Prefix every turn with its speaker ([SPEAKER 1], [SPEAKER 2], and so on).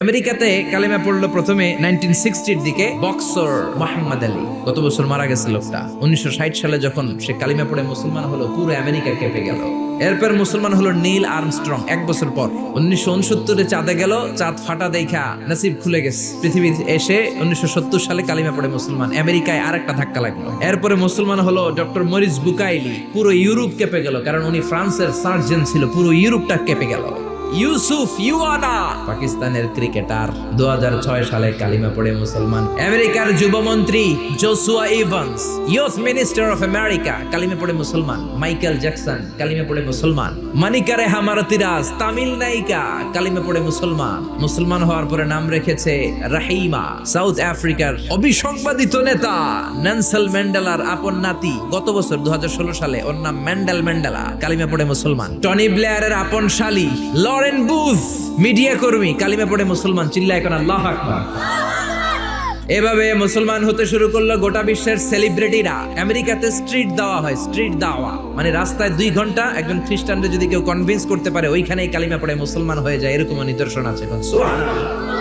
[SPEAKER 1] আমেরিকাতে কালিমা পড়লো প্রথমে 1960 এর দিকে বক্সর মোহাম্মদ আলী। গত বছর মারা গেছে লোকটা। 1960 সালে যখন সে কালিমা পড়ে মুসলমান হলো, পুরো আমেরিকা কেঁপে গেল। এরপর মুসলমান হলো নীল আর্মস্ট্রং এক বছর পর। 1969 চাঁদে গেল, চাঁদ ফাটা দেখা নসিব খুলে গেছে। পৃথিবী এসে 1970 সালে কালিমা পড়ে মুসলমান। আমেরিকায় আরেকটা ধাক্কা লাগলো। এরপরে মুসলমান হলো ডক্টর মরিস বুকাইলি। পুরো ইউরোপ কেঁপে গেল, কারণ উনি ফ্রান্সের সার্জন ছিল। পুরো ইউরোপটা কেঁপে গেল। ইউসুফ ইউয়ানা পাকিস্তানের ক্রিকেটার 2006 সালে কালিমা পড়ে মুসলমান। আমেরিকার যুবমন্ত্রী Joshua Evans, youth minister of America, কালিমা পড়ে মুসলমান। মাইকেল জ্যাকসন কালিমা পড়ে মুসলমান। মানিকারে হামারতিরাজ তামিল নায়িকা কালিমা পড়ে মুসলমান। মুসলমান হওয়ার পরে নাম রেখেছে রাহিমা। সাউথ আফ্রিকার অবিসংবাদিত নেতা নেলসন ম্যান্ডেলার আপন নাতি, গত বছর 2016 সালে ওর নাম ম্যান্ডেলা, কালিমা পড়ে মুসলমান। টনি ব্লেয়ারের আপন শালী লরেন বুথ, মিডিয়া কর্মী, কালিমা পড়ে মুসলমান। চিল্লায় এখন আল্লাহু আকবার। এভাবে মুসলমান হতে শুরু করলো গোটা বিশ্বের সেলিব্রিটিরা। আমেরিকাতে স্ট্রিট দাওয়া হয়, স্ট্রিট দাওয়া মানে রাস্তায় 2 ঘন্টা একজন খ্রিস্টানকে যদি কেউ কনভিন্স করতে পারে, ওইখানেই কালিমা পড়ে মুসলমান হয়ে যায়। এরকম নিদর্শন আছে। সুবহানাল্লাহ।